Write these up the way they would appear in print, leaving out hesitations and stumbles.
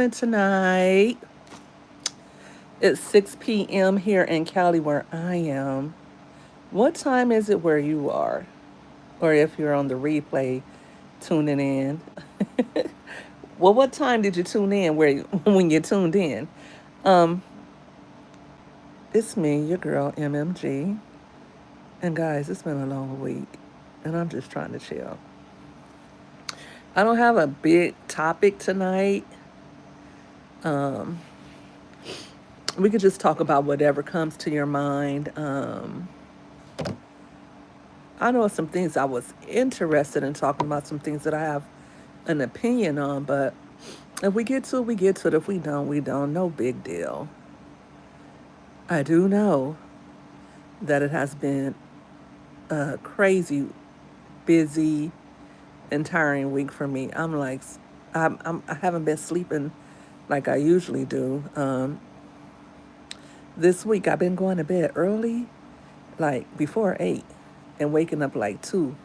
doing tonight? It's 6 p.m. here in Cali where I am. What time is it where you are? Or if you're on the replay tuning in. Well, what time did you tune in when you tuned in? Um, it's me, your girl MMG. And guys, it's been a long week and I'm just trying to chill. I don't have a big topic tonight. Um, we could just talk about whatever comes to your mind. I know some things I was interested in talking about, some things that I have an opinion on, but if we get to it, we get to it. If we don't, we don't. No big deal. I do know that it has been a crazy, busy, and tiring week for me. I haven't been sleeping like I usually do. This week I've been going to bed early, like before 8, and waking up like 2.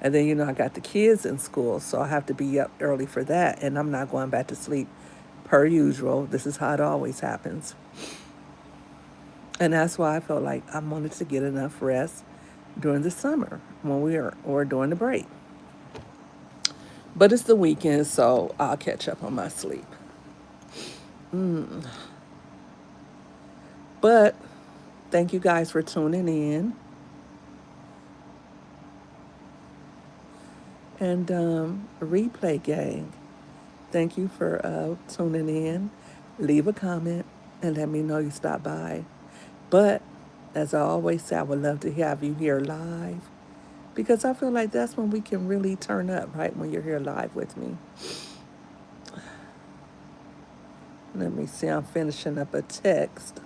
And then, I got the kids in school, so I have to be up early for that. And I'm not going back to sleep per usual. This is how it always happens. And that's why I felt like I wanted to get enough rest during the summer or during the break. But it's the weekend, so I'll catch up on my sleep. But thank you guys for tuning in. And replay gang, thank you for tuning in. Leave a comment and let me know you stopped by. But as I always say, I would love to have you here live because I feel like that's when we can really turn up, right? When you're here live with me. Let me see, I'm finishing up a text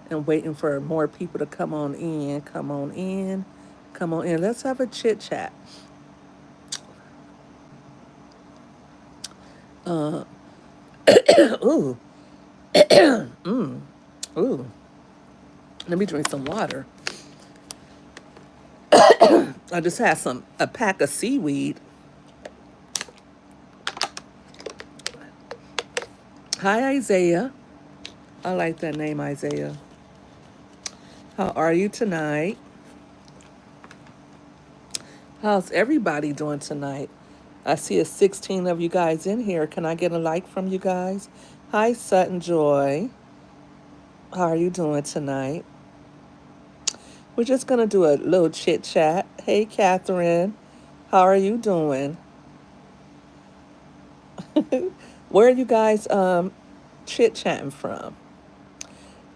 and waiting for more people to come on in. Come on in. Come on in. Let's have a chit chat. Uh, ooh. Ooh. Let me drink some water. I just had a pack of seaweed. Hi, Isaiah. I like that name, Isaiah. How are you tonight? How's everybody doing tonight? I see a 16 of you guys in here. Can I get a like from you guys? Hi, Sutton Joy. How are you doing tonight? We're just going to do a little chit chat. Hey, Catherine. How are you doing? Where are you guys chit chatting from?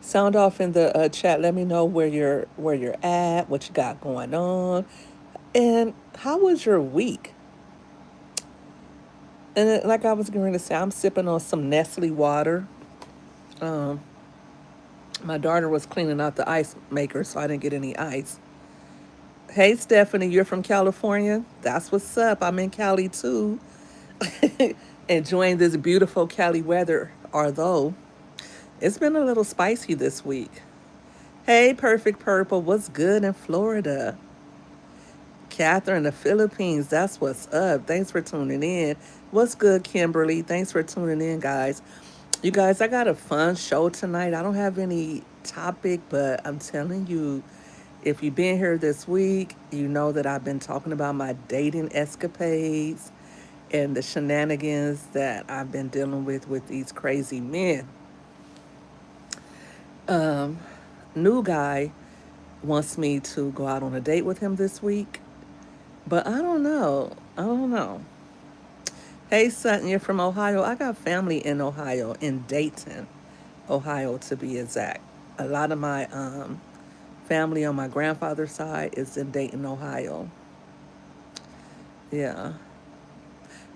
Sound off in the chat. Let me know where you're at, what you got going on, and how was your week? And like I was going to say, I'm sipping on some Nestle water. Um, my daughter was cleaning out the ice maker, so I didn't get any ice. Hey, Stephanie, you're from California? That's what's up. I'm in Cali too. Enjoying this beautiful Cali weather, although it's been a little spicy this week. Hey, Perfect Purple, what's good in Florida? Catherine, the Philippines, that's what's up. Thanks for tuning in. What's good, Kimberly? Thanks for tuning in, guys. You guys, I got a fun show tonight. I don't have any topic, but I'm telling you, if you've been here this week, you know that I've been talking about my dating escapades and the shenanigans that I've been dealing with these crazy men. Um, New guy wants me to go out on a date with him this week, but I don't know. I don't know. Hey, Sutton, you're from Ohio. I got family in Ohio, in Dayton, Ohio to be exact. A lot of my family on my grandfather's side is in Dayton, Ohio. Yeah.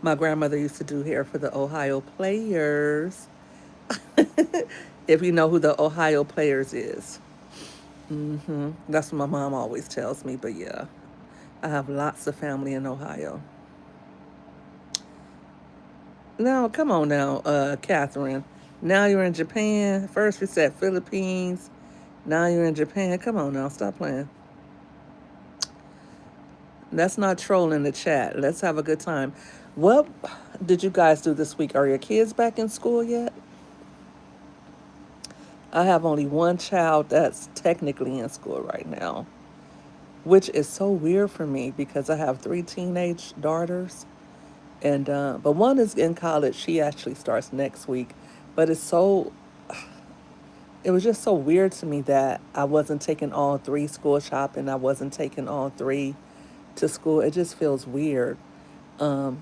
My grandmother used to do hair for the Ohio Players. If you know who the Ohio Players is. That's what my mom always tells me, but yeah. I have lots of family in Ohio. Now, come on now, Catherine. Now you're in Japan. First you said Philippines. Now you're in Japan. Come on now, stop playing. That's not trolling the chat. Let's have a good time. What did you guys do this week? Are your kids back in school yet? I have only one child that's technically in school right now, which is so weird for me because I have three teenage daughters, and but one is in college. She actually starts next week, but it was just so weird to me that I wasn't taking all three school shopping. I wasn't taking all three to school. It just feels weird. Um,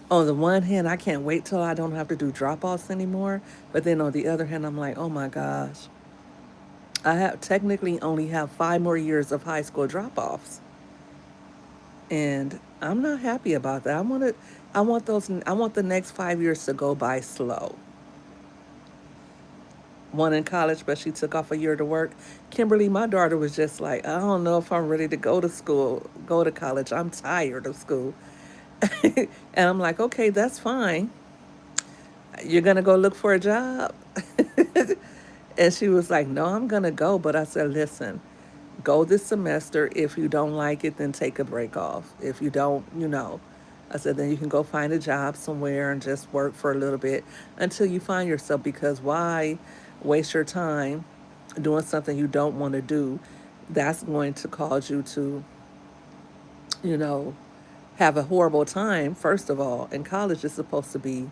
on the one hand, I can't wait till I don't have to do drop offs anymore. But then on the other hand, I'm like, oh my gosh, I have technically only have 5 more years of high school drop offs, and I'm not happy about that. I want the next 5 years to go by slow. One in college, but she took off a year to work. Kimberly, my daughter, was just like, I don't know if I'm ready to go to school, go to college. I'm tired of school. And I'm like, okay, that's fine. You're going to go look for a job? And she was like, no, I'm going to go. But I said, listen, go this semester. If you don't like it, then take a break off. If you don't, I said, then you can go find a job somewhere and just work for a little bit until you find yourself, because why waste your time doing something you don't want to do? That's going to cause you to, you know, have a horrible time, first of all. And college is supposed to be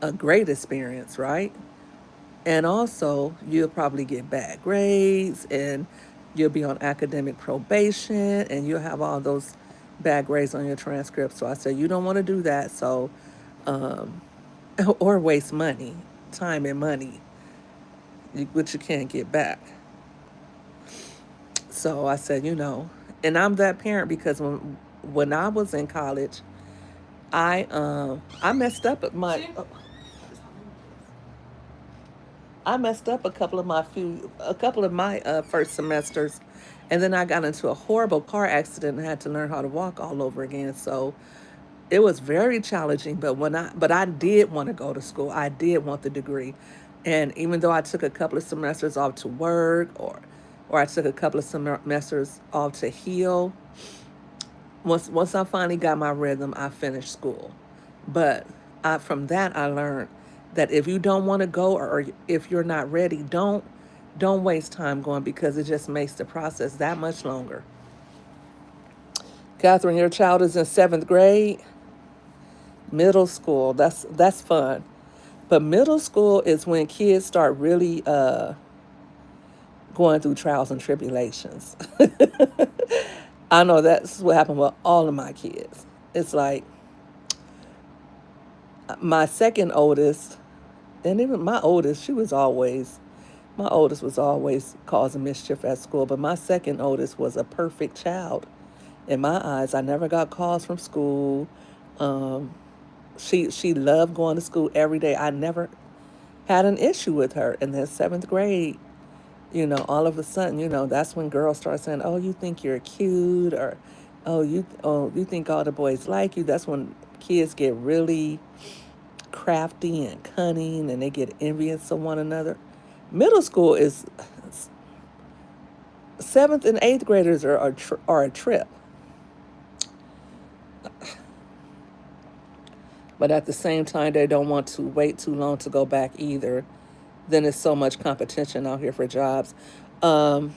a great experience, right? And also, you'll probably get bad grades and you'll be on academic probation and you'll have all those bad grades on your transcript. So I said, you don't want to do that. So, um, or waste money, time and money, which you can't get back. So I said, and I'm that parent because when I was in college, I messed up at my I messed up a couple of my first semesters, and then I got into a horrible car accident and had to learn how to walk all over again. So it was very challenging. But I did want to go to school. I did want the degree, and even though I took a couple of semesters off to work, or I took a couple of semesters off to heal, once I finally got my rhythm, I finished school. But from that, I learned that if you don't want to go, or if you're not ready, don't waste time going, because it just makes the process that much longer. Catherine, your child is in seventh grade, middle school. That's fun. But middle school is when kids start really going through trials and tribulations. I know that's what happened with all of my kids. It's like my second oldest, and even my oldest, my oldest was always causing mischief at school, but my second oldest was a perfect child. In my eyes, I never got calls from school. Um, she loved going to school every day. I never had an issue with her. And then seventh grade, all of a sudden, that's when girls start saying, "Oh, you think you're cute," or "Oh, you think all the boys like you." That's when kids get really crafty and cunning, and they get envious of one another. Middle school is seventh and eighth graders are a trip, but at the same time, they don't want to wait too long to go back either. Then there's so much competition out here for jobs. Um,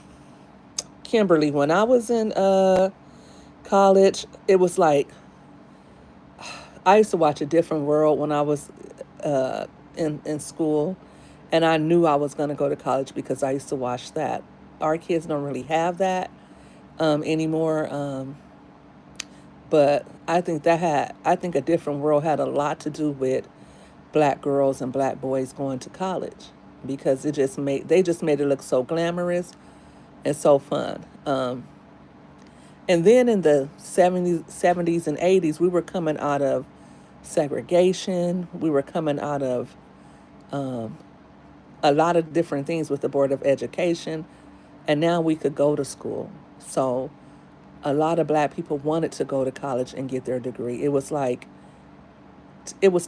Kimberly, when I was in college, it was like I used to watch A Different World when I was in school, and I knew I was going to go to college because I used to watch that. Our kids don't really have that anymore, but I think A Different World had a lot to do with black girls and black boys going to college, because they just made it look so glamorous and so fun. And then in the 70s and 80s, we were coming out of segregation. We were coming out of um, a lot of different things with the Board of Education. And now we could go to school. So a lot of black people wanted to go to college and get their degree. It was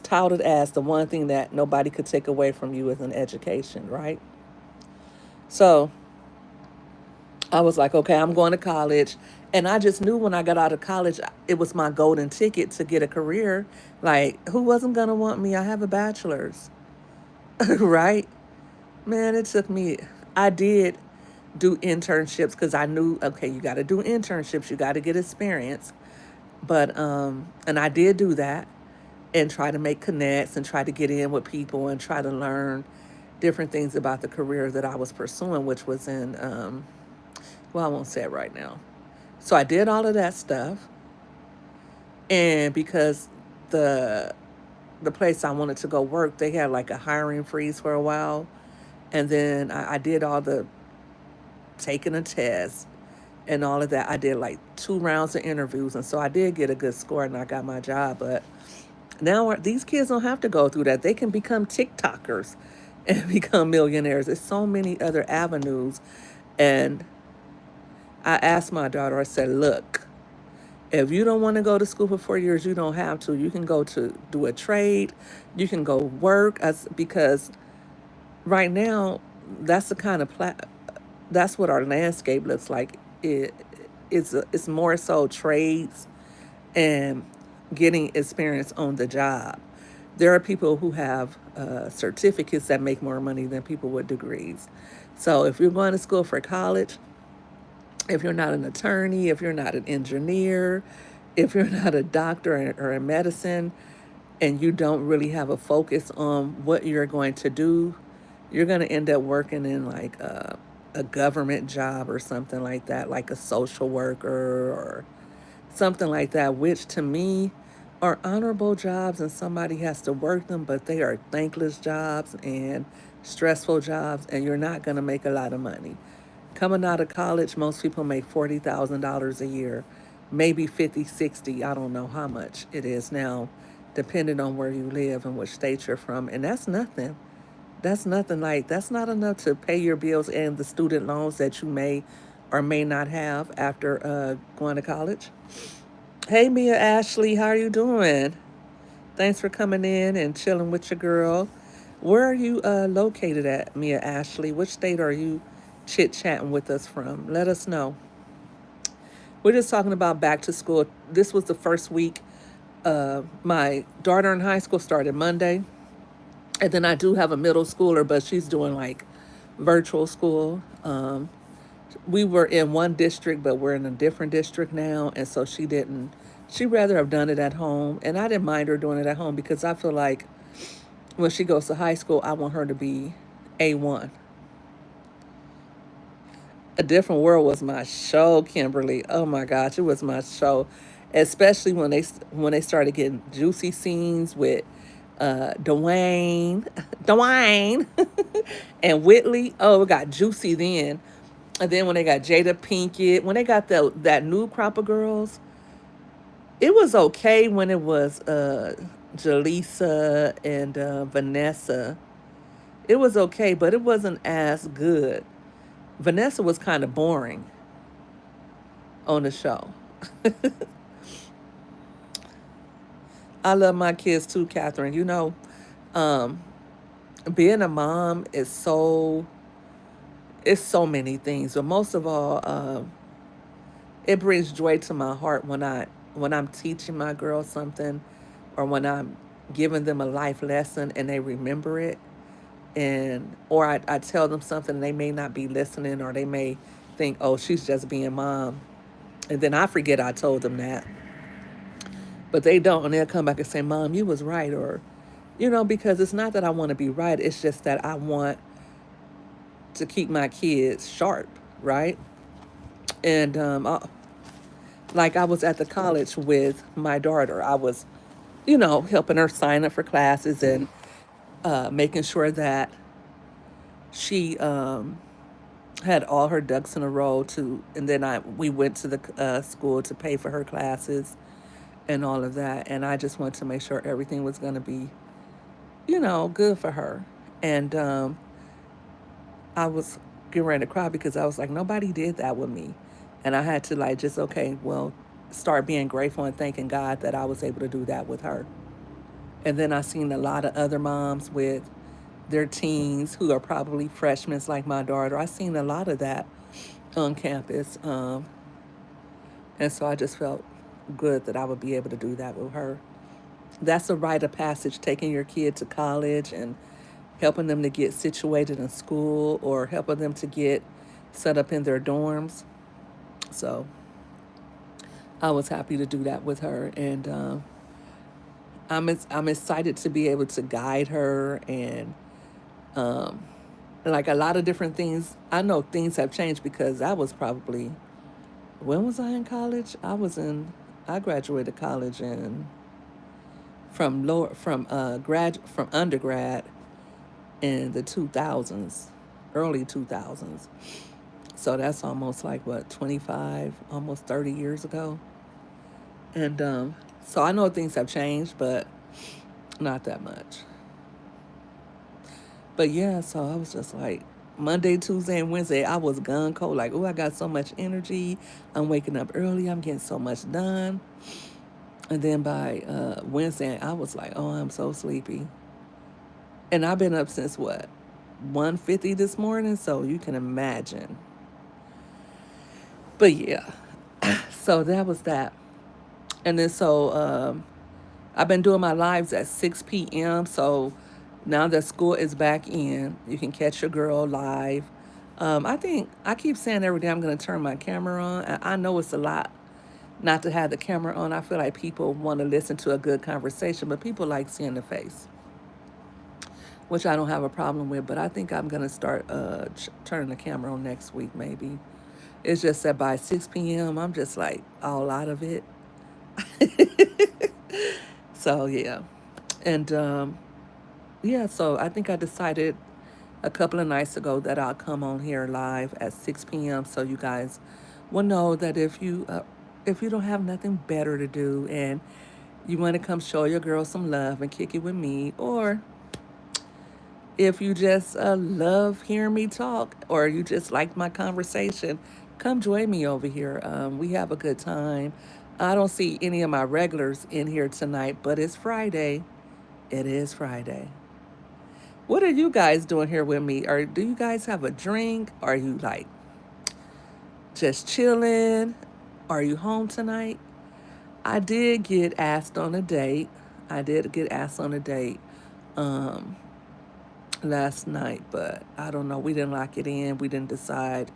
touted as the one thing that nobody could take away from you as an education, right? So I was like, okay, I'm going to college. And I just knew when I got out of college, it was my golden ticket to get a career. Like, who wasn't going to want me? I have a bachelor's, right? Man, it took me, I did do internships because I knew, okay, you got to do internships, you got to get experience. And I did do that and try to make connects and try to get in with people and try to learn different things about the career that I was pursuing, which was in, well, I won't say it right now. So I did all of that stuff. And because the the place I wanted to go work, they had like a hiring freeze for a while. And then I did all the taking a test and all of that. I did like 2 rounds of interviews. And so I did get a good score and I got my job. But now these kids don't have to go through that. They can become TikTokers and become millionaires. There's so many other avenues. And I asked my daughter, I said, look, if you don't want to go to school for 4 years, you don't have to. You can go to do a trade. You can go work because right now, that's the kind of that's what our landscape looks like. It's more so trades and getting experience on the job. There are people who have certificates that make more money than people with degrees. So if you're going to school for college, if you're not an attorney, if you're not an engineer, if you're not a doctor or in medicine, and you don't really have a focus on what you're going to do, you're going to end up working in like a government job or something like that, like a social worker or something like that, which to me are honorable jobs and somebody has to work them, but they are thankless jobs and stressful jobs, and you're not going to make a lot of money. Coming out of college, most people make $40,000 a year, maybe 50, 60. I don't know how much it is now, depending on where you live and which state you're from. And that's nothing. That's nothing. Like, that's not enough to pay your bills and the student loans that you may or may not have after going to college. Hey, Mia Ashley, how are you doing? Thanks for coming in and chilling with your girl. Where are you located at, Mia Ashley? Which state are you chit-chatting with us from? Let us know. We're just talking about back to school. This was the first week. My daughter in high school started Monday. And then I do have a middle schooler, but she's doing like virtual school. We were in one district, but we're in a different district now. And so she didn't, she'd rather have done it at home. And I didn't mind her doing it at home because I feel like when she goes to high school, I want her to be A1. A Different World was my show, Kimberly. Oh my gosh, it was my show, especially when they started getting juicy scenes with Dwayne, Dwayne, and Whitley. Oh, it got juicy then. And then when they got Jada Pinkett, when they got that new crop of girls, it was okay when it was Jaleesa and Vanessa. It was okay, but it wasn't as good. Vanessa was kind of boring on the show. I love my kids too, Catherine. Um, being a mom is it's so many things, but most of all, it brings joy to my heart when I'm teaching my girls something, or when I'm giving them a life lesson and they remember it, and or I tell them something and they may not be listening, or they may think, oh, she's just being mom, and then I forget I told them that, but they don't, and they'll come back and say, Mom, you was right, or because it's not that I want to be right, it's just that I want to keep my kids sharp, right? And like I was at the college with my daughter. I was, helping her sign up for classes and making sure that she had all her ducks in a row. And then we went to the school to pay for her classes and all of that. And I just wanted to make sure everything was going to be, good for her. And I was getting ready to cry because I was like, nobody did that with me. And I had to like just, okay, well, start being grateful and thanking God that I was able to do that with her. And then I seen a lot of other moms with their teens who are probably freshmen like my daughter. I seen a lot of that on campus. And so I just felt good that I would be able to do that with her. That's a rite of passage, taking your kid to college and helping them to get situated in school or helping them to get set up in their dorms. So I was happy to do that with her, and I'm excited to be able to guide her and like a lot of different things. I know things have changed because I was probably, when was I in college? I graduated college in from undergrad in the 2000s, early 2000s. So that's almost like what, 25, almost 30 years ago. And so I know things have changed, but not that much. But yeah, so I was just like, Monday, Tuesday, and Wednesday, I was gun cold. Like, oh, I got so much energy. I'm waking up early. I'm getting so much done. And then by Wednesday, I was like, oh, I'm so sleepy. And I've been up since what, 1:50 this morning. So you can imagine. But yeah, so that was that. And then so I've been doing my lives at 6 p.m. So now that school is back in, you can catch your girl live. I think I keep saying every day I'm going to turn my camera on. I know it's a lot not to have the camera on. I feel like people want to listen to a good conversation, but people like seeing the face, which I don't have a problem with. But I think I'm going to start turning the camera on next week, maybe. It's just that by 6 p.m., I'm just like all out of it. So, yeah. And yeah, so I think I decided a couple of nights ago that I'll come on here live at 6 p.m. so you guys will know that if you don't have nothing better to do and you want to come show your girl some love and kick it with me, or if you just love hearing me talk or you just like my conversation, come join me over here. We have a good time. I don't see any of my regulars in here tonight, but it's Friday. It is Friday. What are you guys doing here with me? Or do you guys have a drink? Are you like just chilling? Are you home tonight? I did get asked on a date. I did get asked on a date um, last night, but I don't know. We didn't lock it in. We didn't decide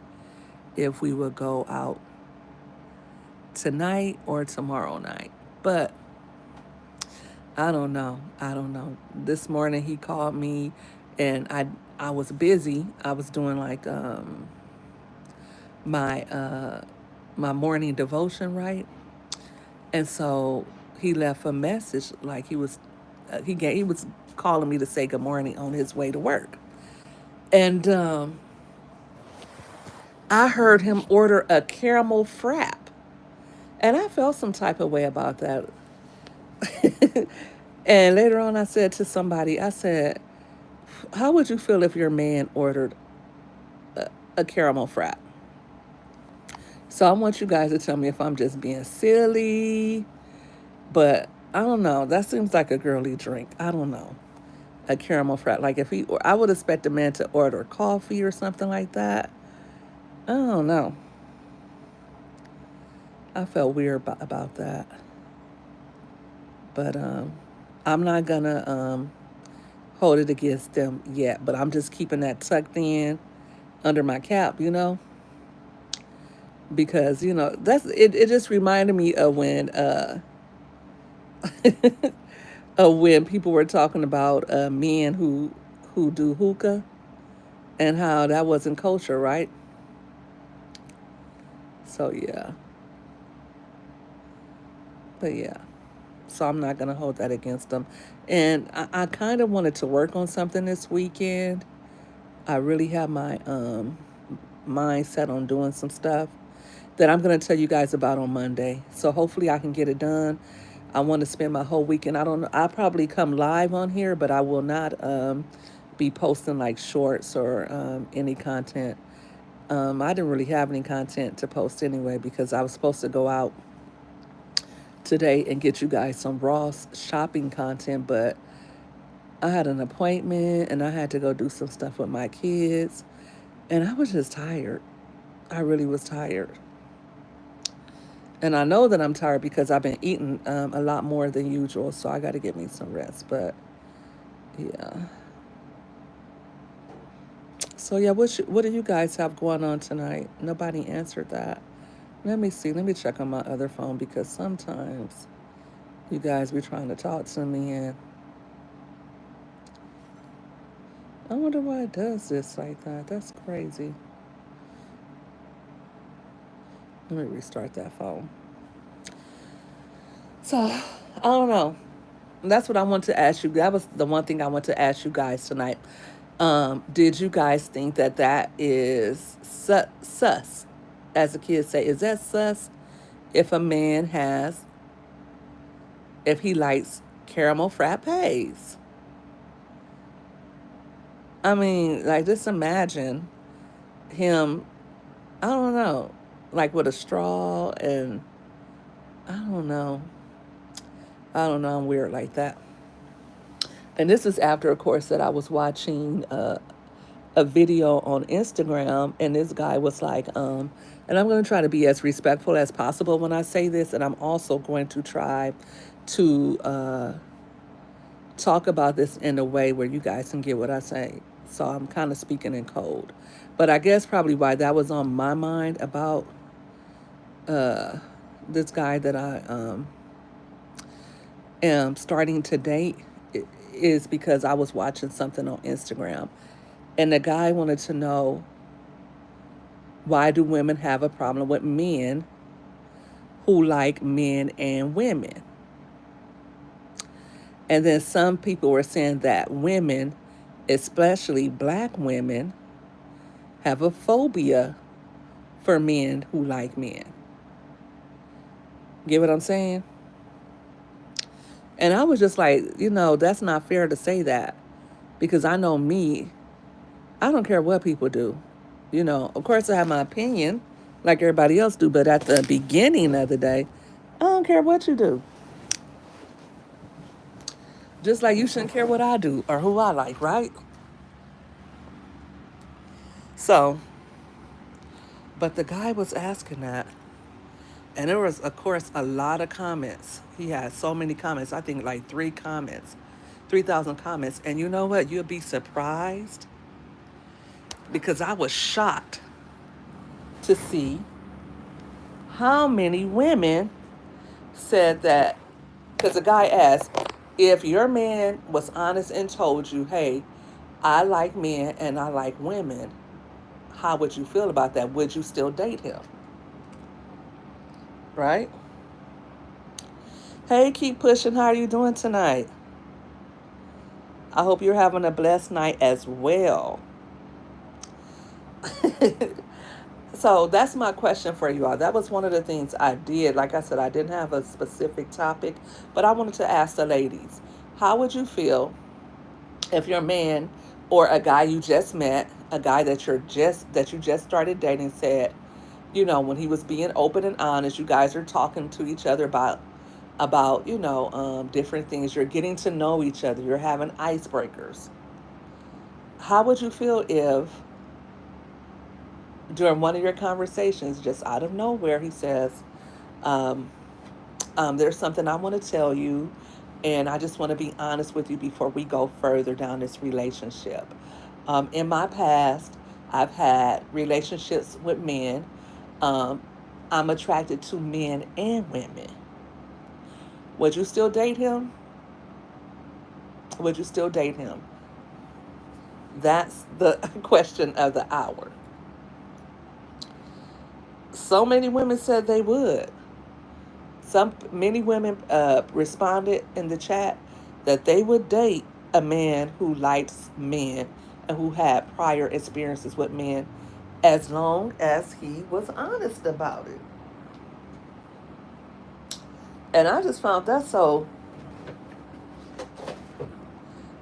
if we would go out tonight or tomorrow night. But I don't know. I don't know. This morning he called me and I was busy. I was doing like my my morning devotion, right? And so he left a message like he was calling me to say good morning on his way to work. And I heard him order a caramel frap. And I felt some type of way about that. And later on I said to somebody, I said, how would you feel if your man ordered a caramel frap? So I want you guys to tell me if I'm just being silly, but I don't know. That seems like a girly drink. I don't know. A caramel frap. Like if I would expect a man to order coffee or something like that. I don't know. I felt weird about that. But I'm not gonna hold it against them yet. But I'm just keeping that tucked in under my cap, because that's it. It just reminded me of when people were talking about men who do hookah and how that wasn't kosher, right? So yeah, but yeah. So I'm not gonna hold that against them. And I kind of wanted to work on something this weekend. I really have my mind set on doing some stuff that I'm gonna tell you guys about on Monday. So hopefully I can get it done. I want to spend my whole weekend. I don't know. I'll probably come live on here, but I will not be posting like shorts or any content. I didn't really have any content to post anyway because I was supposed to go out today and get you guys some Ross shopping content, but I had an appointment and I had to go do some stuff with my kids, and I was just tired. I really was tired. And I know that I'm tired because I've been eating a lot more than usual, so I got to get me some rest. But yeah. So yeah, what do you guys have going on tonight? Nobody answered that. Let me see. Let me check on my other phone because sometimes you guys be trying to talk to me and I wonder why it does this like that. That's crazy. Let me restart that phone. So I don't know. That's what I want to ask you. That was the one thing I want to ask you guys tonight. Did you guys think that that is sus? As the kids say, is that sus? If a man has, if he likes caramel frappes. I mean, like, just imagine him, I don't know, like with a straw and I don't know. I don't know. I'm weird like that. And this is after, of course, that I was watching a video on Instagram, and this guy was like, and I'm going to try to be as respectful as possible when I say this, and I'm also going to try to talk about this in a way where you guys can get what I say. So I'm kind of speaking in code. But I guess probably why that was on my mind about this guy that I am starting to date is because I was watching something on Instagram. And the guy wanted to know, why do women have a problem with men who like men and women? And then some people were saying that women, especially black women, have a phobia for men who like men. Get what I'm saying? And I was just like, that's not fair to say that because I know me, I don't care what people do. Of course I have my opinion like everybody else do, but at the beginning of the day, I don't care what you do. Just like you shouldn't care what I do or who I like, right? So, but the guy was asking that, and there was, of course, a lot of comments. He had so many comments. I think like 3,000 comments. And you know what? You'll be surprised because I was shocked to see how many women said that. Because the guy asked, if your man was honest and told you, hey, I like men and I like women, how would you feel about that? Would you still date him? Right? Hey, keep pushing. How are you doing tonight? I hope you're having a blessed night as well. So that's my question for you all. That was one of the things I did. Like I said, I didn't have a specific topic, but I wanted to ask the ladies, how would you feel if your man or a guy you just met, a guy that you just started dating said, when he was being open and honest, you guys are talking to each other about different things. You're getting to know each other. You're having icebreakers. How would you feel if during one of your conversations, just out of nowhere, he says, um, there's something I want to tell you, and I just want to be honest with you before we go further down this relationship. In my past, I've had relationships with men. Um, I'm attracted to men and women. Would you still date him? Would you still date him? That's the question of the hour. So many women said they would. Many women responded in the chat that they would date a man who likes men and who had prior experiences with men as long as he was honest about it. And I just found that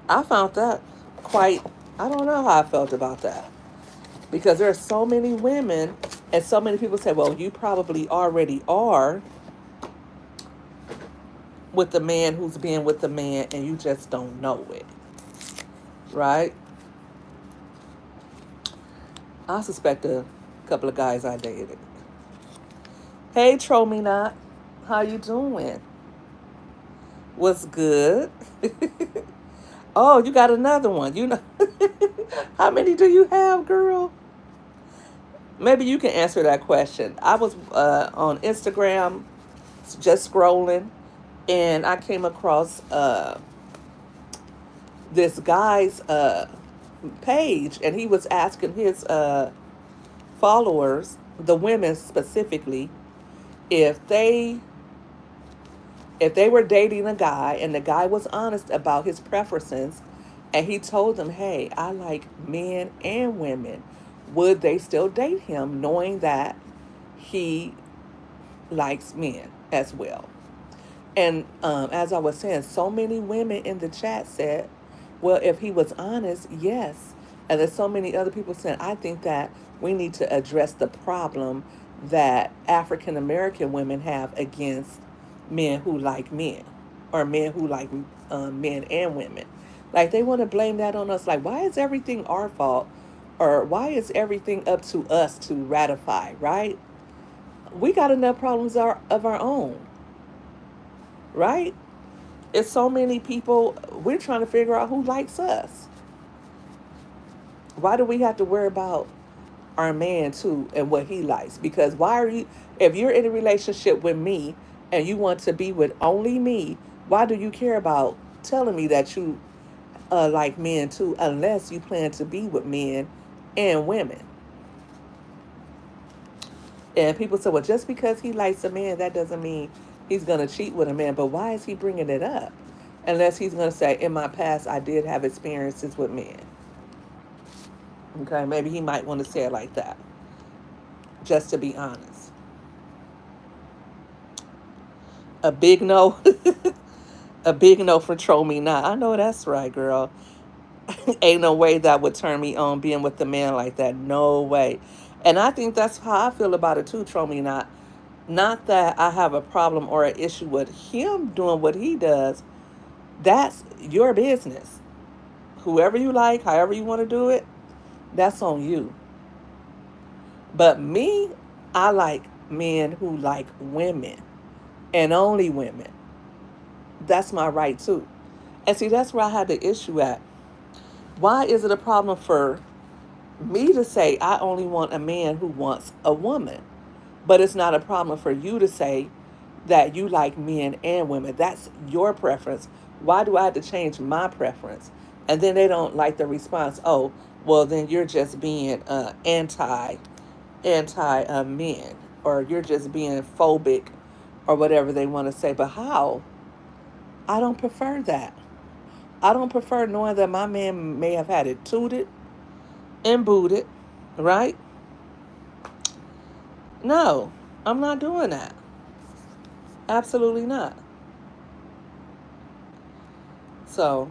I found that quite, I don't know how I felt about that. Because there are so many women and so many people say, well, you probably already are with the man who's been with the man and you just don't know it. Right? I suspect couple of guys I dated. Hey, Tromina, how you doing? What's good? Oh, you got another one. You know, how many do you have, girl? Maybe you can answer that question. I was on Instagram just scrolling, and I came across this guy's page, and he was asking his followers, the women specifically, if they if they were dating a guy and the guy was honest about his preferences, and he told them, "Hey, I like men and women," would they still date him, knowing that he likes men as well? And as I was saying, so many women in the chat said, well, if he was honest, yes. And there's so many other people saying, I think that we need to address the problem that African American women have against men who like men, or men who like men and women. Like, they want to blame that on us. Like, why is everything our fault? Or why is everything up to us to ratify, right? We got enough problems of our own, right? It's so many people, we're trying to figure out who likes us. Why do we have to worry about our man too and what he likes? Because why are you, if you're in a relationship with me and you want to be with only me, why do you care about telling me that you like men too, unless you plan to be with men and women? And people say, well, just because he likes a man, that doesn't mean he's going to cheat with a man. But why is he bringing it up? Unless he's going to say, in my past, I did have experiences with men. Okay, maybe he might want to say it like that, just to be honest. A big no. A big no for troll me not. I know that's right, girl. Ain't no way that would turn me on being with a man like that. No way. And I think that's how I feel about it too, troll me not. Not that I have a problem or an issue with him doing what he does. That's your business. Whoever you like, however you want to do it, that's on you. But me, I like men who like women and only women. That's my right too. And see, that's where I had the issue at. Why is it a problem for me to say I only want a man who wants a woman? But it's not a problem for you to say that you like men and women. That's your preference. Why do I have to change my preference? And then they don't like the response. Oh, well, then you're just being anti men, or you're just being phobic, or whatever they want to say. But how? I don't prefer that. I don't prefer knowing that my man may have had it tooted and booted, right? No, I'm not doing that. Absolutely not. So,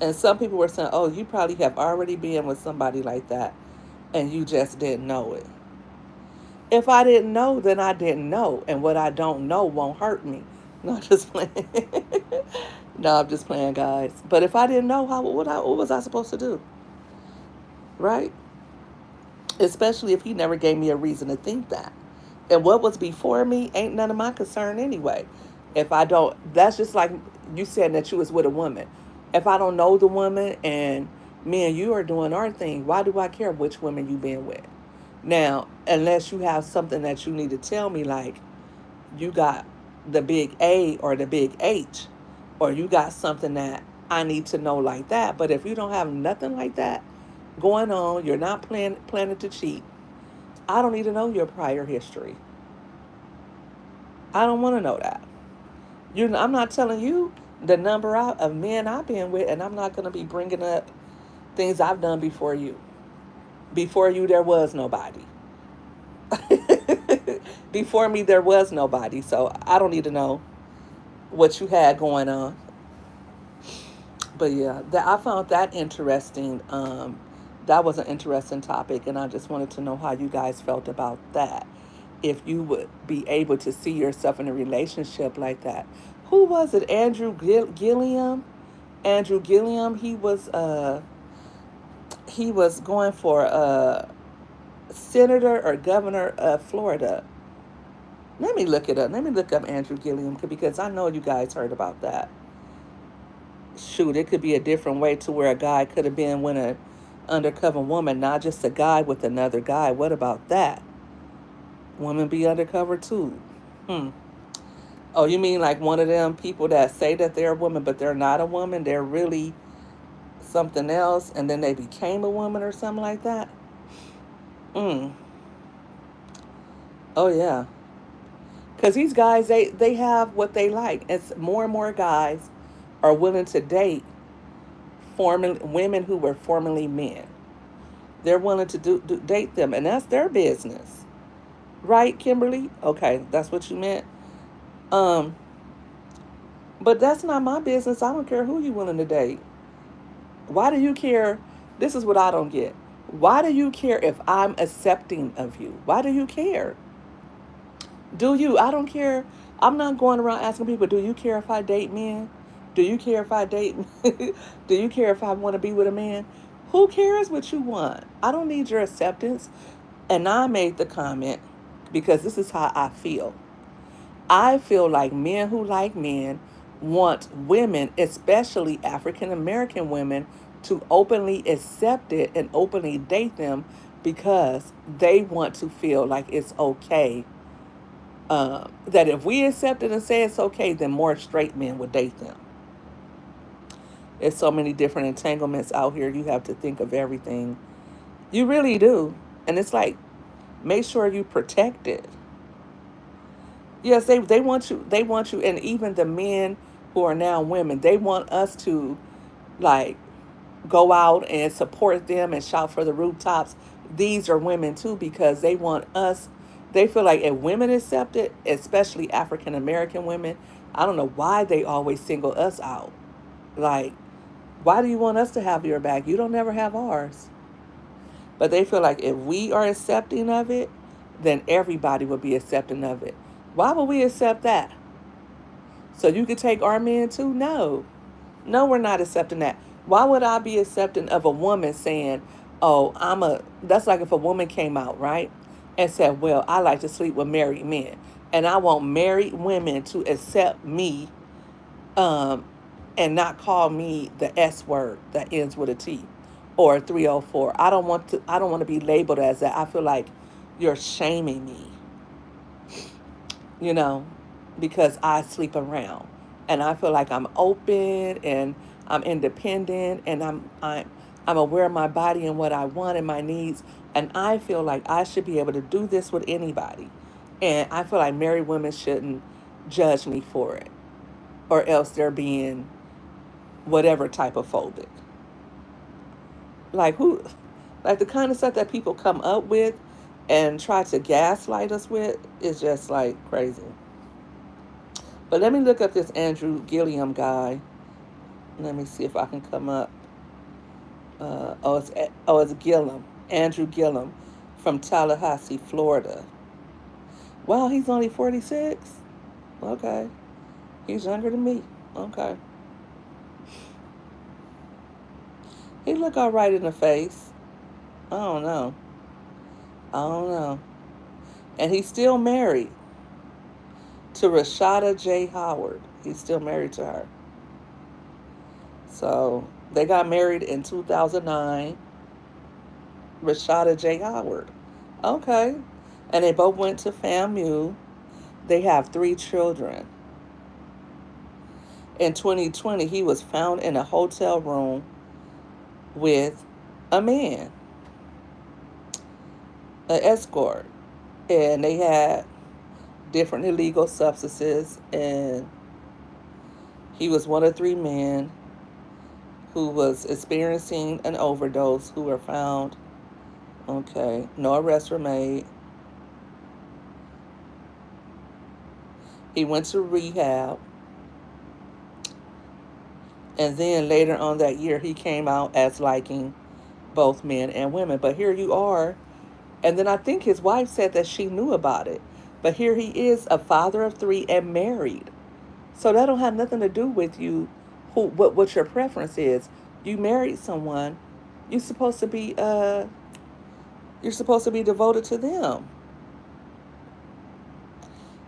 and some people were saying, oh, you probably have already been with somebody like that and you just didn't know it. If I didn't know, then I didn't know. And what I don't know won't hurt me. No, I'm just playing. No, I'm just playing, guys. But if I didn't know, what was I supposed to do? Right? Especially if he never gave me a reason to think that. And what was before me ain't none of my concern anyway. If I don't, that's just like you said that you was with a woman. If I don't know the woman and me and you are doing our thing, why do I care which woman you been with? Now, unless you have something that you need to tell me, like you got the big A or the big H, or you got something that I need to know like that. But if you don't have nothing like that going on, you're not planning to cheat, I don't need to know your prior history. I don't want to know that. I'm not telling you the number of men I've been with, and I'm not going to be bringing up things I've done before you. Before you, there was nobody. Before me, there was nobody. So I don't need to know what you had going on. But yeah, I found that interesting. That was an interesting topic, and I just wanted to know how you guys felt about that. If you would be able to see yourself in a relationship like that. Who was it? Andrew Gilliam? Andrew Gilliam. He was going for senator or governor of Florida. Let me look it up. Let me look up Andrew Gilliam because I know you guys heard about that. Shoot, it could be a different way to where a guy could have been with an undercover woman, not just a guy with another guy. What about that? Women be undercover too. Hmm. Oh, you mean like one of them people that say that they're a woman, but they're not a woman? They're really something else, and then they became a woman or something like that? Mm. Oh, yeah. Because these guys, they have what they like. It's more and more guys are willing to date women who were formerly men. They're willing to date them, and that's their business. Right, Kimberly? Okay, that's what you meant. Um, but that's not my business. I don't care who you willing to date. Why do you care? This is what I don't get. Why do you care if I'm accepting of you? Why do you care? Do you? I don't care. I'm not going around asking people, do you care if I date men? Do you care if I date? Do you care if I want to be with a man? Who cares what you want? I don't need your acceptance. And I made the comment because this is how I feel. I feel like men who like men want women, especially African American women, to openly accept it and openly date them because they want to feel like it's okay. That if we accept it and say it's okay, then more straight men would date them. There's so many different entanglements out here. You have to think of everything. You really do. And it's like, make sure you protect it. Yes, they want you. They want you. And even the men who are now women, they want us to like go out and support them and shout for the rooftops. These are women too because they want us. They feel like if women accept it, especially African American women, I don't know why they always single us out. Like, why do you want us to have your back? You don't never have ours. But they feel like if we are accepting of it, then everybody will be accepting of it. Why would we accept that? So you could take our men too? No. No, we're not accepting that. Why would I be accepting of a woman saying, oh, that's like if a woman came out, right? And said, well, I like to sleep with married men. And I want married women to accept me um, and not call me the S word that ends with a T or a 304. I don't want to be labeled as that. I feel like you're shaming me, you know, because I sleep around. And I feel like I'm open and I'm independent and I'm aware of my body and what I want and my needs. And I feel like I should be able to do this with anybody. And I feel like married women shouldn't judge me for it. Or else they're being whatever type of phobic. Like who like the kind of stuff that people come up with and try to gaslight us with is just like crazy. But let me look up this Andrew Gilliam guy. Let me see if I can come up. It's Gillum, Andrew Gillum, from Tallahassee, Florida. Wow, he's only 46. Okay, he's younger than me. Okay, he look all right in the face. I don't know. I don't know. And he's still married to Rashada J. Howard. He's still married to her. So they got married in 2009. Rashada J. Howard. Okay. And they both went to FAMU. They have 3 children. In 2020, he was found in a hotel room with a man, an escort. And they had different illegal substances. And he was one of 3 men who was experiencing an overdose who were found. Okay. No arrests were made. He went to rehab. And then later on that year, he came out as liking both men and women. But here you are. And then I think his wife said that she knew about it. But here he is, a father of 3 and married. So that don't have nothing to do with you, what your preference is. You married someone. You're supposed to be You're supposed to be devoted to them.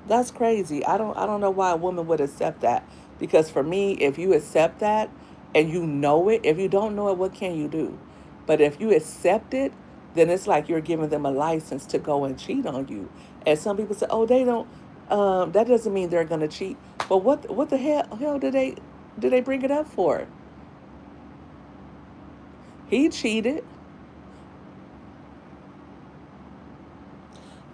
That's crazy. I don't know why a woman would accept that. Because for me, if you accept that and you know it, if you don't know it, what can you do? But if you accept it, then it's like you're giving them a license to go and cheat on you. And some people say, "Oh, they don't. That doesn't mean they're gonna cheat." But what the hell did they bring it up for? He cheated.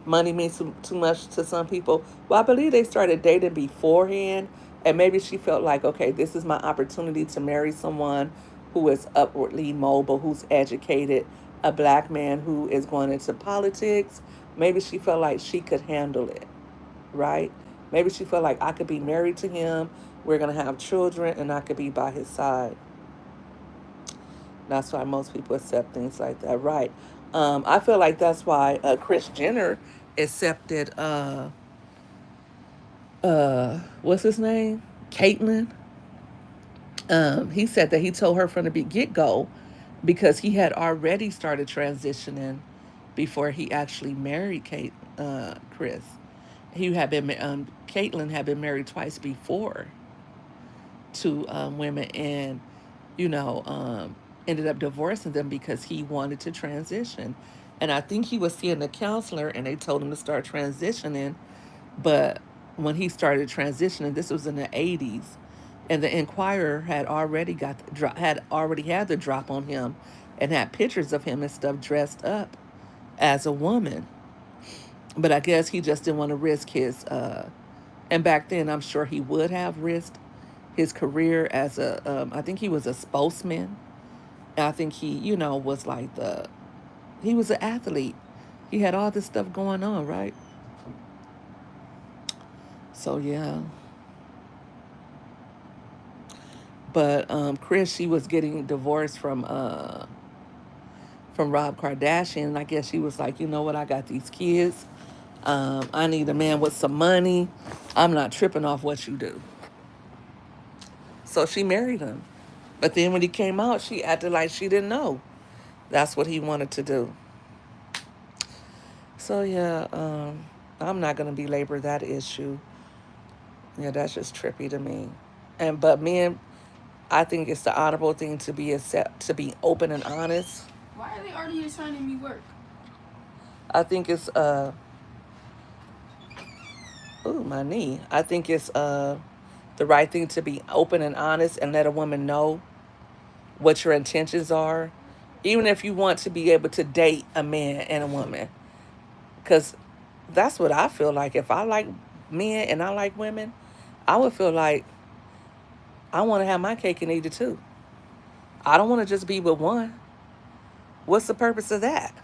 Money means too much to some people. Well, I believe they started dating beforehand, and maybe she felt like, okay, this is my opportunity to marry someone who is upwardly mobile, who's educated, a black man who is going into politics. Maybe she felt like she could handle it, right? Maybe she felt like I could be married to him, we're going to have children, and I could be by his side. That's why most people accept things like that, right? I feel like that's why Chris Jenner accepted what's his name, Caitlyn. He said that he told her from the get go because he had already started transitioning before he actually married Chris. He had been Caitlyn had been married twice before to women, and you know, ended up divorcing them because he wanted to transition. And I think he was seeing a counselor, and they told him to start transitioning. But when he started transitioning, this was in the '80s, and the Inquirer had already had the drop on him, and had pictures of him and stuff dressed up as a woman. But I guess he just didn't want to risk his. And back then, I'm sure he would have risked his career as a. I think he was a spokesman. I think he, was like he was an athlete. He had all this stuff going on, right? So yeah. But Chris, she was getting divorced from Rob Kardashian. And I guess she was like, you know what, I got these kids. I need a man with some money. I'm not tripping off what you do. So she married him. But then when he came out, she acted like she didn't know. That's what he wanted to do. So yeah, I'm not gonna belabor that issue. Yeah, that's just trippy to me. And but men, I think it's the honorable thing to be open and honest. Why are they already assigning me work? I think it's ooh, my knee. I think it's the right thing to be open and honest and let a woman know what your intentions are, even if you want to be able to date a man and a woman. Because that's what I feel like. If I like men and I like women, I would feel like I want to have my cake and eat it too. I don't want to just be with one. What's the purpose of that?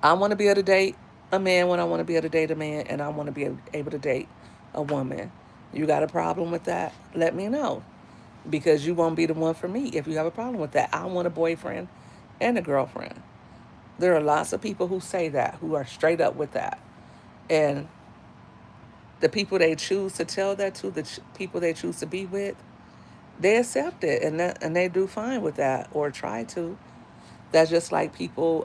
I want to be able to date a man when I want to be able to date a man, and I want to be able to date a woman. You got a problem with that? Let me know. Because you won't be the one for me if you have a problem with that. I want a boyfriend and a girlfriend. There are lots of people who say that, who are straight up with that. And the people they choose to tell that to, people they choose to be with, they accept it, and they do fine with that, or try to. That's just like people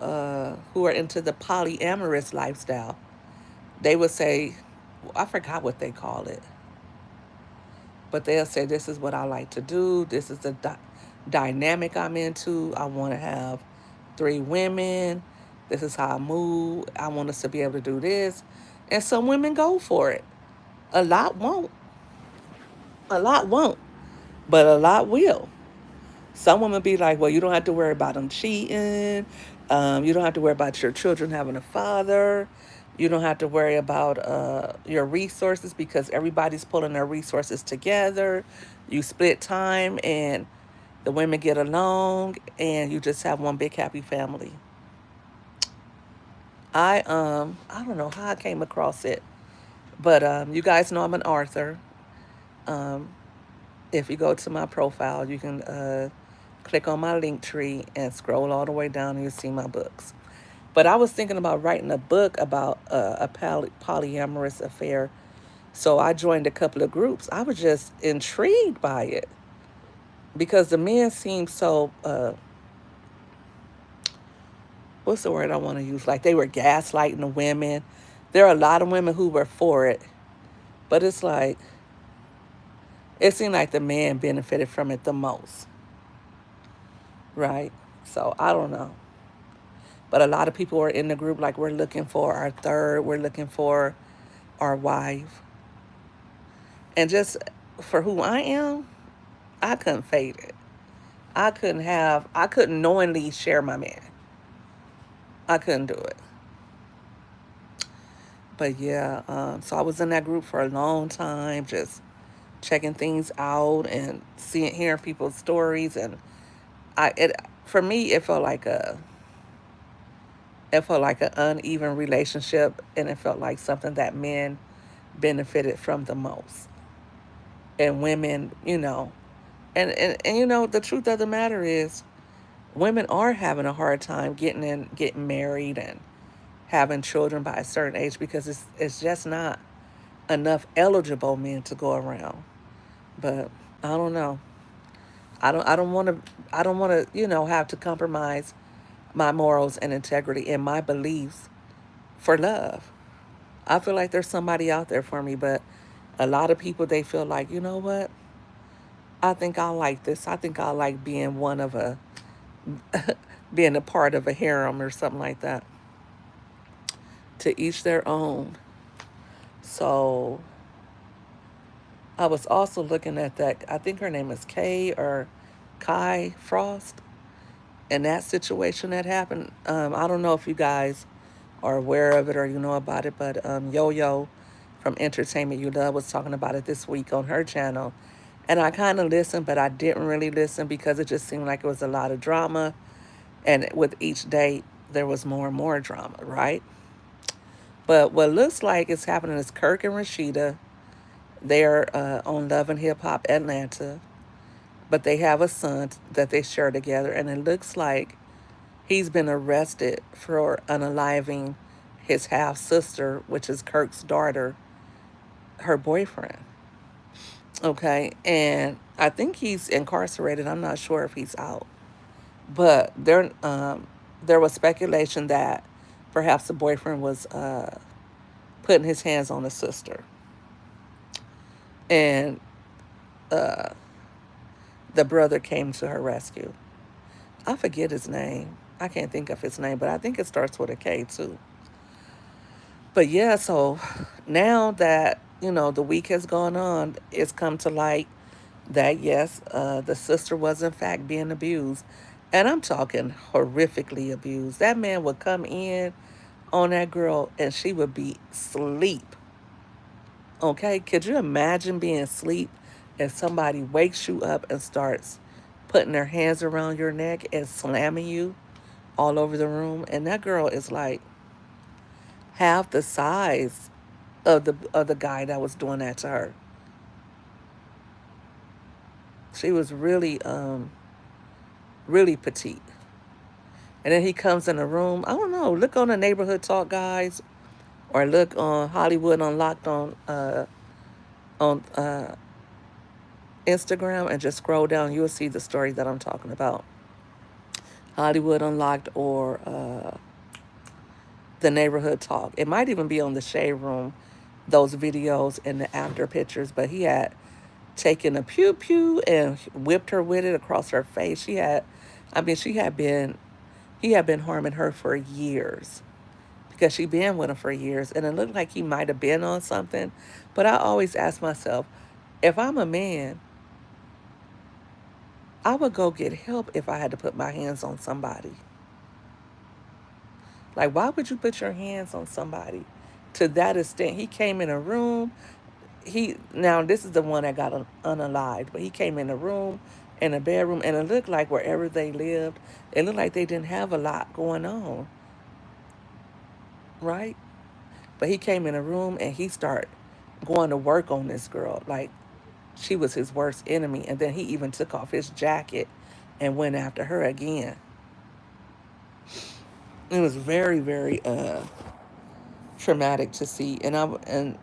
who are into the polyamorous lifestyle. They would say, I forgot what they call it, but they'll say, this is what I like to do. This is the dynamic I'm into. I want to have three women. This is how I move. I want us to be able to do this. And some women go for it. A lot won't. A lot won't. But a lot will. Some women be like, well, you don't have to worry about them cheating. You don't have to worry about your children having a father. You don't have to worry about your resources because everybody's pulling their resources together. You split time and the women get along and you just have one big happy family. I don't know how I came across it, but you guys know I'm an author. Um, if you go to my profile, you can click on my link tree and scroll all the way down and you'll see my books. But I was thinking about writing a book about a polyamorous affair. So I joined a couple of groups. I was just intrigued by it because the men seem so what's the word I want to use? Like they were gaslighting the women. There are a lot of women who were for it, but it's like it seemed like the man benefited from it the most, right? So I don't know. But a lot of people are in the group like we're looking for our third, we're looking for our wife. And just for who I am, I couldn't fade it. I couldn't knowingly share my man. I couldn't do it. But yeah, so I was in that group for a long time, just checking things out and hearing people's stories. And it for me, it felt like an uneven relationship, and it felt like something that men benefited from the most, and women, and the truth of the matter is, women are having a hard time getting married and having children by a certain age because it's just not enough eligible men to go around. But I don't know. I don't want to have to compromise my morals and integrity and my beliefs for love. I feel like there's somebody out there for me, but a lot of people, they feel like, you know what? I think I like this. I think I like being being a part of a harem or something like that. To each their own. So I was also looking at that. I think her name is Kay or Kai Frost. And that situation that happened, I don't know if you guys are aware of it or you know about it, but Yo Yo from Entertainment You Love was talking about it this week on her channel. And I kind of listened, but I didn't really listen because it just seemed like it was a lot of drama. And with each day, there was more and more drama, right? But what looks like is happening is Kirk and Rashida, they're on Love and Hip Hop Atlanta, but they have a son that they share together. And it looks like he's been arrested for unaliving his half sister, which is Kirk's daughter, her boyfriend. Okay, and I think he's incarcerated. I'm not sure if he's out, but there was speculation that perhaps the boyfriend was putting his hands on the sister, and uh, the brother came to her rescue. I forget his name. I can't think of his name, but I think it starts with a K too. But yeah, so now that the week has gone on, it's come to light that yes, the sister was in fact being abused, and I'm talking horrifically abused. That man would come in on that girl, and she would be asleep. Okay, could you imagine being asleep and somebody wakes you up and starts putting their hands around your neck and slamming you all over the room? And that girl is like half the size of the guy that was doing that to her. She was really petite. And then he comes in the room. I don't know. Look on the Neighborhood Talk, guys, or look on Hollywood Unlocked on Instagram, and just scroll down. You'll see the story that I'm talking about. Hollywood Unlocked or the Neighborhood Talk. It might even be on the Shade Room, those videos and the after pictures. But he had taken a pew pew and whipped her with it across her face. I mean, he had been harming her for years because she been with him for years, and it looked like he might have been on something. But I always ask myself, if I'm a man, I would go get help if I had to put my hands on somebody. Like, why would you put your hands on somebody to that extent? He came in a room. Now this is the one that got unalived, but he came in a room, in a bedroom, and it looked like wherever they lived, it looked like they didn't have a lot going on, right? But he came in a room and he started going to work on this girl like she was his worst enemy, and then he even took off his jacket and went after her again. It was very, very traumatic to see, and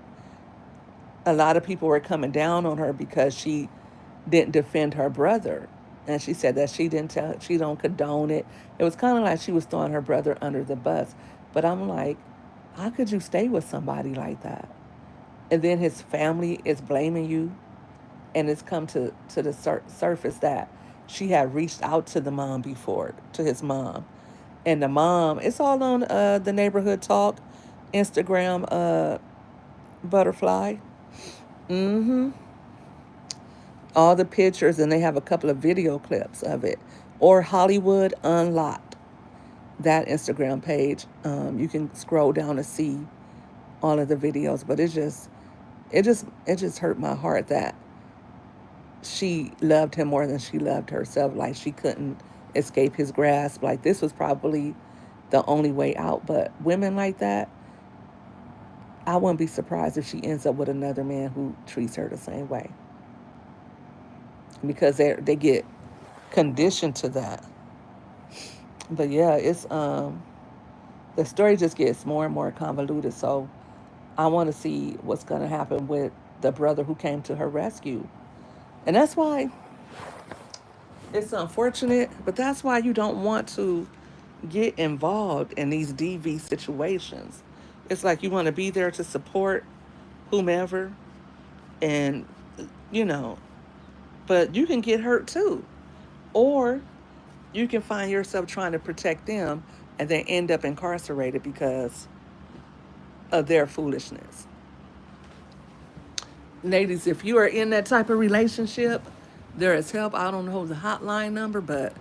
a lot of people were coming down on her because she didn't defend her brother. And she said that she don't condone it. It was kind of like she was throwing her brother under the bus. But I'm like, how could you stay with somebody like that? And then his family is blaming you, and it's come to the surface that she had reached out to the mom before, to his mom, and the mom. It's all on the neighborhood talk, Instagram, butterfly. Mm-hmm. All the pictures, and they have a couple of video clips of it. Or Hollywood Unlocked, that Instagram page. You can scroll down to see all of the videos, but it just hurt my heart that she loved him more than she loved herself. Like she couldn't escape his grasp. Like this was probably the only way out. But women like that, I wouldn't be surprised if she ends up with another man who treats her the same way because they get conditioned to that. But yeah, it's the story just gets more and more convoluted. So I want to see what's going to happen with the brother who came to her rescue. And that's why it's unfortunate, but that's why you don't want to get involved in these DV situations. It's like you want to be there to support whomever, and you know, but you can get hurt too. Or you can find yourself trying to protect them and then end up incarcerated because of their foolishness. Ladies, if you are in that type of relationship, there is help. I don't know the hotline number, but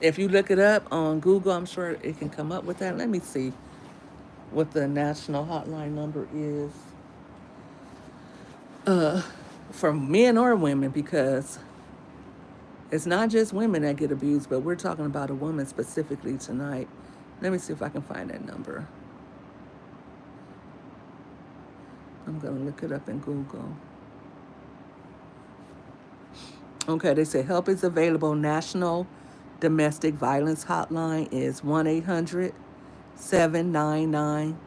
if you look it up on Google, I'm sure it can come up with that. Let me see what the national hotline number is uh, for men or women, because it's not just women that get abused, but we're talking about a woman specifically tonight. Let me see if I can find that number. I'm going to look it up in Google. Okay, they say help is available. National Domestic Violence Hotline is 1-800 799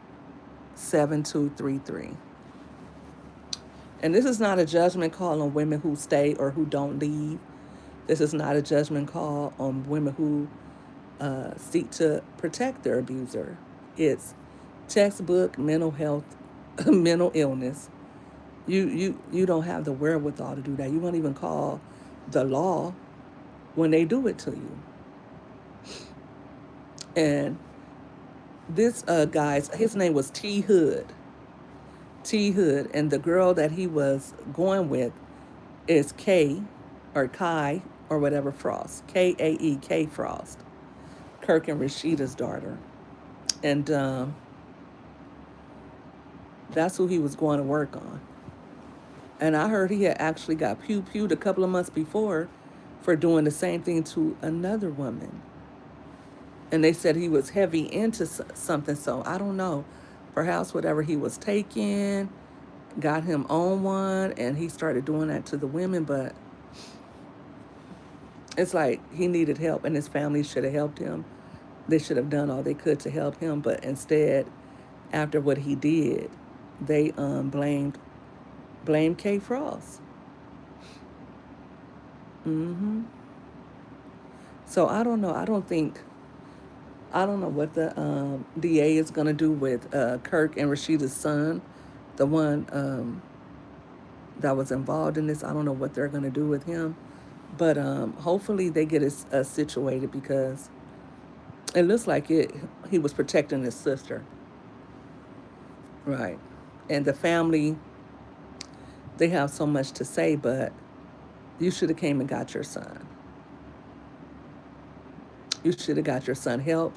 7233. And this is not a judgment call on women who stay or who don't leave. This is not a judgment call on women who seek to protect their abuser. It's textbook mental health, mental illness. You don't have the wherewithal to do that. You won't even call the law when they do it to you. And this guy's his name was T Hood. T Hood, and the girl that he was going with is K or Kai or whatever Frost. Kae, Frost. Kirk and Rashida's daughter. And that's who he was going to work on. And I heard he had actually got pewed a couple of months before for doing the same thing to another woman. And they said he was heavy into something, so I don't know. Perhaps whatever he was taking got him on one, and he started doing that to the women, but it's like he needed help, and his family should have helped him. They should have done all they could to help him, but instead, after what he did, they blamed K Frost. Mm-hmm. So I don't know. I don't know what the DA is gonna do with Kirk and Rashida's son, the one that was involved in this. I don't know what they're gonna do with him, but hopefully they get it situated, because it looks like he was protecting his sister, right? And the family, they have so much to say, but you should have came and got your son. You should have got your son help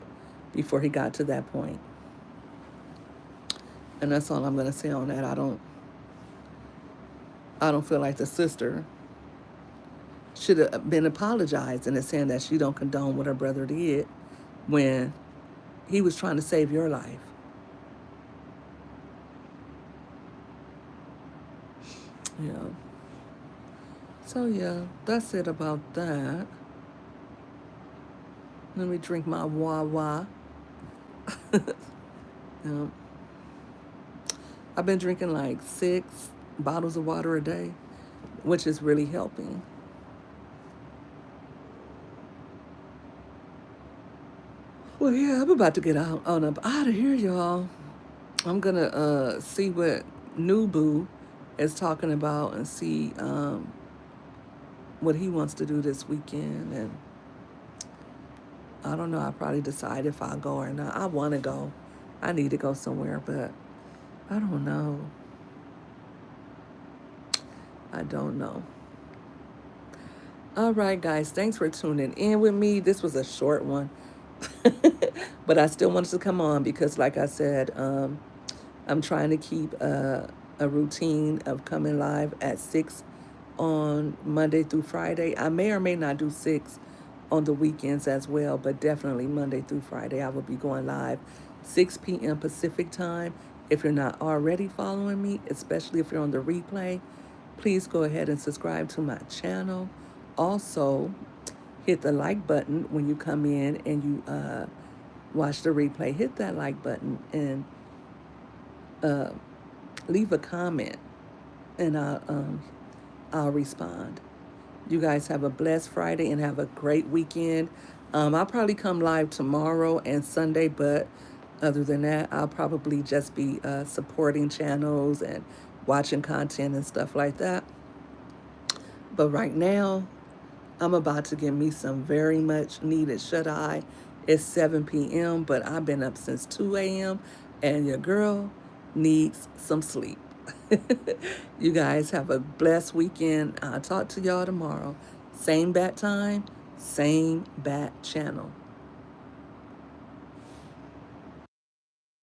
before he got to that point. And that's all I'm gonna say on that. I don't feel like the sister should have been apologizing and saying that she don't condone what her brother did when he was trying to save your life. Yeah. So yeah, that's it about that. Let me drink my wah. Yeah. I've been drinking like 6 bottles of water a day, which is really helping. Well, yeah, I'm about to get out on up out of here, y'all. I'm gonna see what Nubu is talking about and see what he wants to do this weekend. And I don't know. I'll probably decide if I'll go or not. I want to go. I need to go somewhere, but I don't know. I don't know. All right, guys. Thanks for tuning in with me. This was a short one, but I still wanted to come on because, like I said, I'm trying to keep a routine of coming live at 6 on Monday through Friday. I may or may not do 6 on the weekends as well, but definitely Monday through Friday I will be going live 6 p.m. Pacific time. If you're not already following me, especially if you're on the replay, please go ahead and subscribe to my channel. Also, hit the like button when you come in and you watch the replay. Hit that like button and uh, leave a comment, and I'll respond. You guys have a blessed Friday and have a great weekend. I'll probably come live tomorrow and Sunday, but other than that, I'll probably just be supporting channels and watching content and stuff like that. But right now, I'm about to get me some very much needed shut eye. It's 7 p.m., but I've been up since 2 a.m., and your girl needs some sleep. You guys have a blessed weekend. I'll talk to y'all tomorrow. Same bat time, same bat channel.